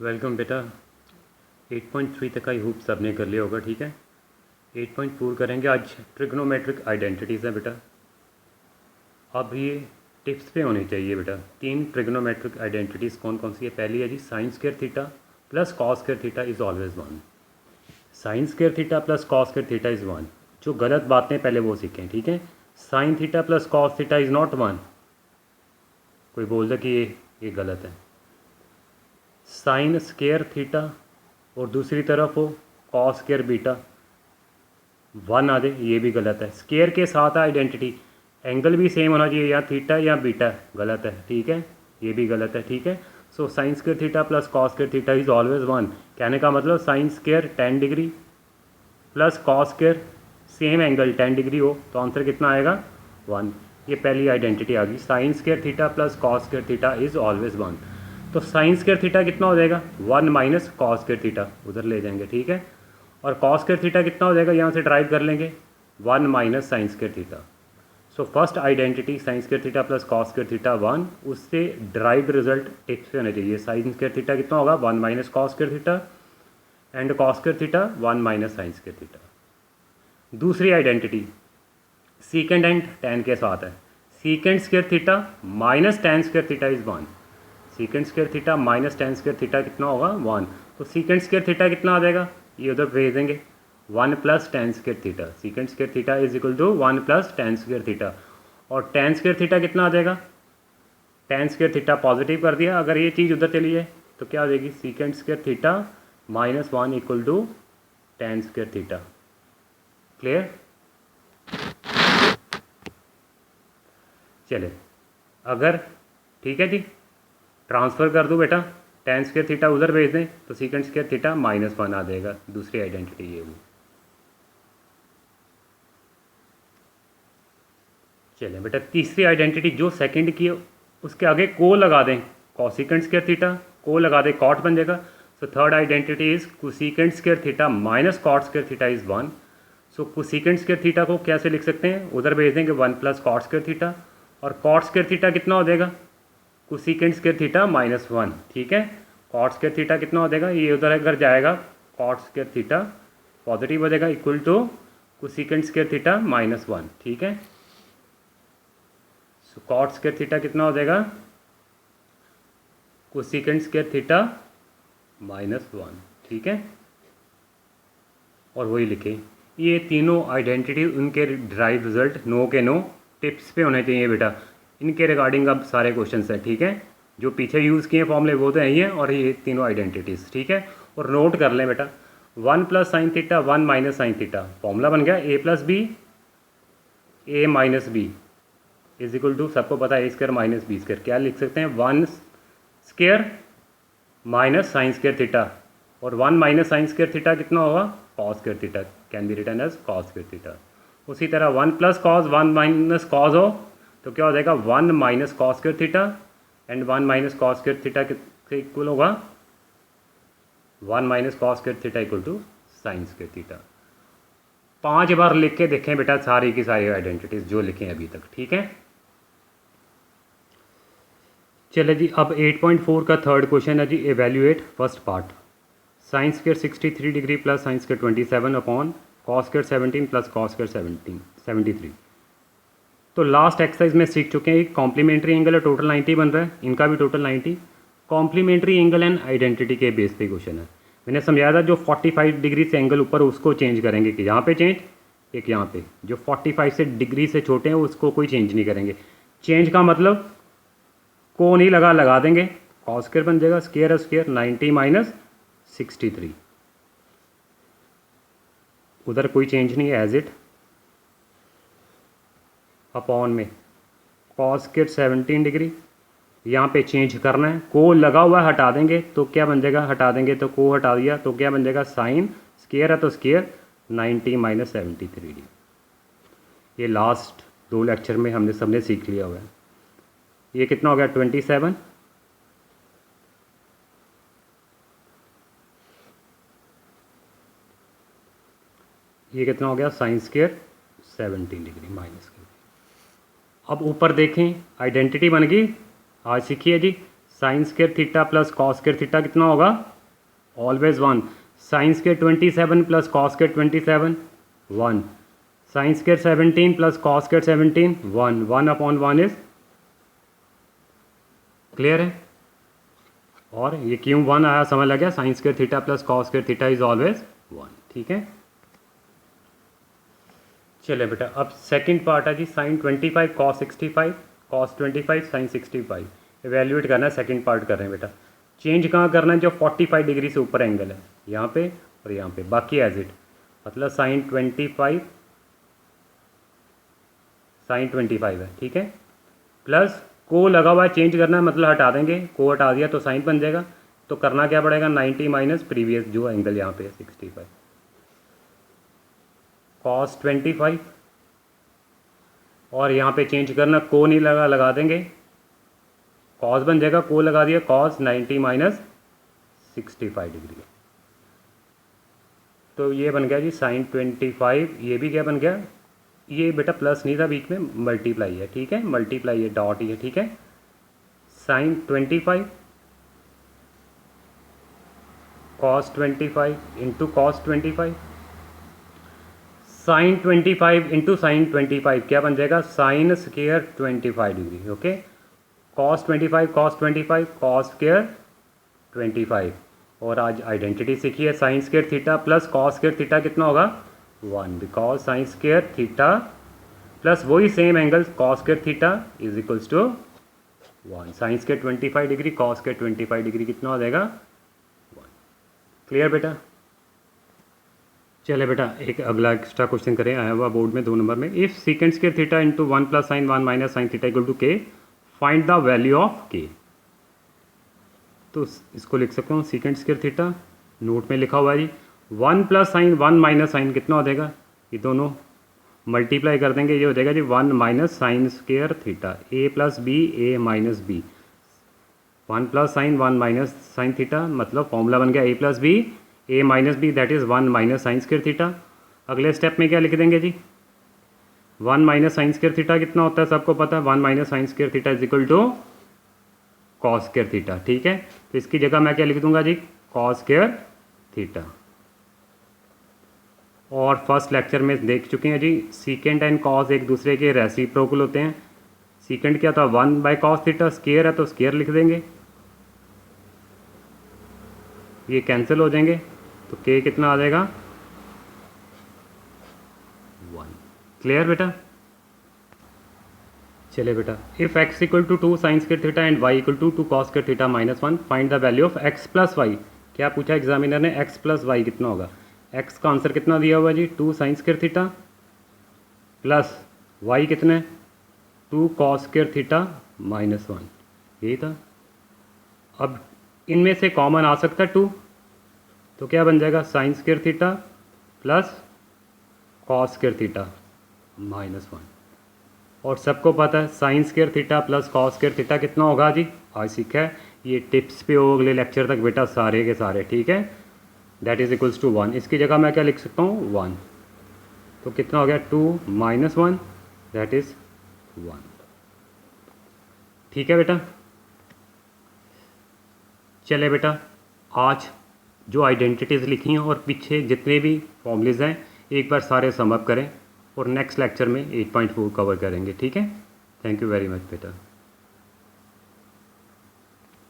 Welcome बेटा। 8.3 तक I hope सबने कर लिया होगा, ठीक है। 8.4 करेंगे आज। ट्रिग्नोमेट्रिक आइडेंटिटीज़ हैं बेटा। अब ये टिप्स पे होनी चाहिए बेटा। 3 ट्रिग्नोमेट्रिक आइडेंटिटीज़ कौन कौन सी है? पहली है जी sine square theta plus cos square theta is always 1। Sine square theta plus cos square theta is 1। जो गलत बातें पहले वो सीखें, ठीक है। Sine theta plus cos theta is not 1। कोई बोल दे कि ये गलत है। साइन स्क्वायर थीटा और दूसरी तरफ हो कॉस स्क्वायर बीटा 1 आ जाए, ये भी गलत है। स्केयर के साथ आइडेंटिटी एंगल भी सेम होना चाहिए, या थीटा या बीटा, गलत है, ठीक है। ये भी गलत है, ठीक है। So sine square theta plus cos square theta is always 1। कहने का मतलब sine square 10 degree plus cos square same angle 10 degree हो तो आंसर कितना आएगा? 1। ये पहली आइडेंटिटी आ गई। Sign square theta plus cos square theta is always 1। तो साइन स्क्वायर थीटा कितना हो जाएगा? 1 माइनस कॉस स्क्वायर थीटा, उधर ले जाएंगे, ठीक है। और कॉस स्क्वायर थीटा कितना हो जाएगा? यहाँ से ड्राइव कर लेंगे 1 minus sine square theta. So first identity sign square theta plus cos square theta 1, उससे ड्राइव्ड रिजल्ट टिप्स पे होने चाहिए। साइन स्क्वायर थीटा कितना होगा? 1 minus cos square theta and cos square theta 1 minus sine square theta. दूसरी identity सीकेंड and tan के साथ है। सीकेंड square theta minus tan square theta is 1। सीकेंड square theta minus tan square theta कितना होगा? 1। तो सीकेंड square theta कितना आ जाएगा? ये उधर भेज देंगे 1 plus tan square theta. Secant square theta is equal to 1 plus tan square theta. और टैन स्क्वायर थीटा कितना आ जाएगा? टैन स्क्वायर थीटा पॉजिटिव कर दिया, अगर ये चीज़ उधर चली जाए तो क्या हो जाएगी? Secant square theta minus 1 equal to tan square theta. Clear? चले, अगर ठीक है जी, ट्रांसफ़र कर दूँ बेटा, टैन स्क्वायर थीटा उधर भेज दें तो सीकेंड स्क्वायर थीटा माइनस 1 आ जाएगा। दूसरी आइडेंटिटी ये हुई। चलें बेटा, तीसरी आइडेंटिटी जो सेकंड की है उसके आगे को लगा दें, कॉसिकेंड स्क्वायर थीटा, को लगा दें कॉट बन जाएगा। So third identity is cosecant square theta minus cot square theta is 1। So cosecant square theta को कैसे लिख सकते हैं? उधर भेज देंगे 1 प्लस कॉट स्क्वायर थीटा, और कॉट स्क्वायर थीटा कितना हो जाएगा? कोसिकेंड स्क्वायर थीटा माइनस 1, ठीक है। कॉट स्क्वायर थीटा कितना हो जाएगा? ये उधर अगर जाएगा कॉट स्क्वायर थीटा पॉजिटिव हो जाएगा equal to cosecant square theta minus 1, ठीक है। सो कॉट स्क्वायर थीटा कितना हो जाएगा? कोसिकेंड स्क्वायर थीटा माइनस 1, ठीक है। और वही लिखे। ये तीनों आइडेंटिटी उनके ड्राइव रिजल्ट नो के नो टिप्स पे होने चाहिए बेटा। इनके रिगार्डिंग अब सारे क्वेश्चंस हैं, ठीक है। जो पीछे यूज़ किए फॉर्मूले वो तो यही है, और ये तीनों आइडेंटिटीज़, ठीक है। और नोट कर लें बेटा, 1 plus sine theta 1 minus sine theta, formula बन गया A plus B A minus B is equal to, सबको पता है A square minus B square. क्या लिख सकते हैं? 1 square minus sine square theta, और 1 माइनस साइन स्क्वायर थीटा कितना होगा? Cos square theta, can be written as cos square theta. उसी तरह 1 प्लस कॉस 1 माइनस कॉस हो तो क्या हो जाएगा? 1 minus cos square theta, and 1 minus cos square theta के इक्वल होगा 1 minus cos square theta equal to sine square theta. 5 बार लिख के देखें बेटा सारी की सारी आइडेंटिटीज जो लिखे अभी तक, ठीक है। चले जी, अब 8.4 का थर्ड क्वेश्चन है जी, evaluate first part. Sine square 63 degree plus sine square 27 upon cos square 17 plus cos square 73। तो लास्ट एक्सरसाइज में सीख चुके हैं, एक कॉम्प्लीमेंट्री एंगल है, टोटल 90 बन रहा है, इनका भी total 90। Complementary angle and identity के बेस पे क्वेश्चन है। मैंने समझाया था जो 45 डिग्री से एंगल ऊपर उसको चेंज करेंगे, कि यहाँ पे चेंज, एक यहाँ पे। जो 45 से डिग्री से छोटे हैं उसको कोई चेंज नहीं करेंगे। चेंज का मतलब को नहीं लगा देंगे, कॉस स्क्वायर बन जाएगा, स्क्वायर स्क्वायर 90 माइनस 63, उधर कोई चेंज नहीं है, एज इट। अपॉन में कॉस स्क्वायर 17 डिग्री, यहाँ पे चेंज करना है, को लगा हुआ हटा देंगे तो क्या बन जाएगा? हटा देंगे तो को हटा दिया तो क्या बन जाएगा? साइन, स्क्वायर है तो स्क्वायर 90 माइनस 73 डिग्री। ये लास्ट 2 लेक्चर में हमने सबने सीख लिया हुआ है। ये कितना हो गया? 27, ये कितना हो गया? साइन स्क्वायर 17 डिग्री माइनस कर। अब ऊपर देखें, आइडेंटिटी बन गई, आज सीखिए जी। Sine square theta plus cos square theta कितना होगा, always 1। Sine square 27 plus cos square 27 1। Sine square 17 plus cos square 17 1। 1/1 is clear है। और ये क्यों 1 आया समझ लग गया, sine square theta plus cos square theta is always 1। ठीक है, चलिए बेटा अब सेकंड पार्ट है जी, sine 25 cos 65 cos 25 sign 65 evaluate करना है। सेकंड पार्ट कर रहे हैं बेटा। चेंज कहाँ करना है, जो 45 डिग्री से ऊपर एंगल है यहाँ पे और यहाँ पे, बाकी एज इट। मतलब साइन 25 है, ठीक है, प्लस को लगा हुआ है, चेंज करना है मतलब हटा देंगे, को हटा दिया तो साइन बन जाएगा। तो करना क्या पड़ेगा, 90 माइनस प्रीवियस जो एंगल यहाँ पे है 65 कॉस 25, और यहाँ पे चेंज करना, को नहीं लगा देंगे, कॉस बन जाएगा, को लगा दिया, कॉस 90 माइनस 65 डिग्री। तो ये बन गया जी साइन 25। ये भी क्या बन गया, ये बेटा प्लस नहीं था बीच में, मल्टीप्लाई है, ठीक है, मल्टीप्लाई है, डॉट ही है, ठीक है। Sine 25 cos 25 into cos 25, sine 25 into sine 25 क्या बन जाएगा, sine square 25 degree. Okay, cos 25 cos 25 cos square 25। और आज आइडेंटिटी सीखी है, sine square theta plus cos square theta कितना होगा 1, because sine square theta plus वही same angle cos square theta is equals to 1। Sine square 25 degree cos square 25 degree कितना हो जाएगा 1। क्लियर बेटा। चले बेटा एक अगला एक्स्ट्रा क्वेश्चन करें, आया हुआ बोर्ड में 2 नंबर में। If secant square theta into 1 plus sine 1 minus sine theta equal to k, find the value of k. तो इसको लिख सकता हूँ सीकेंड स्क्वायर थीटा, नोट में लिखा हुआ है जी, 1 प्लस साइन 1 माइनस साइन कितना हो जाएगा, ये दोनों मल्टीप्लाई कर देंगे, ये हो जाएगा जी 1 minus sine square theta, A plus B A minus B. 1 plus sine 1 minus sine theta मतलब फॉर्मूला बन गया A plus B A minus B, that is 1 minus sine square theta. अगले स्टेप में क्या लिख देंगे जी, 1 माइनस साइन स्क्वायर थीटा कितना होता है सबको पता है, 1 minus sine square theta is equal to cos square theta. ठीक है, तो इसकी जगह मैं क्या लिख दूंगा जी, कॉस स्क्वायर थीटा। और फर्स्ट लेक्चर में देख चुके हैं जी, सीकेंड एंड कॉस एक दूसरे के रेसिप्रोकल होते हैं। सीकेंड क्या था 1 बाय कॉस थीटा, स्क्वायर है तो स्क्वायर लिख देंगे, ये कैंसिल हो जाएंगे, तो के कितना आ जाएगा 1। क्लियर बेटा। चले बेटा, if x equal to 2 sine square theta and y equal to 2 cos square theta minus 1, find the value of x plus y. क्या पूछा एग्जामिनर ने, x प्लस वाई कितना होगा। x का आंसर कितना दिया हुआ है जी, 2 sine square theta plus y कितना है 2 कॉस स्क्वायर थीटा माइनस 1, यही था। अब इनमें से कॉमन आ सकता है 2, तो क्या बन जाएगा sine square theta plus cos square theta minus 1। और सबको पता है sine square theta plus cos square theta कितना होगा जी, आज सीखा है, ये टिप्स पे हो अगले लेक्चर तक बेटा सारे के सारे, ठीक है। That is equals to 1। इसकी जगह मैं क्या लिख सकता हूँ 1, तो कितना हो गया 2 माइनस 1 दैट इज 1। ठीक है बेटा। चले बेटा, आज जो आइडेंटिटीज़ लिखी हैं और पीछे जितने भी फॉर्मूलेज हैं एक बार सारे समअप करें और नेक्स्ट लेक्चर में 8.4 कवर करेंगे, ठीक है। थैंक यू वेरी मच बेटा।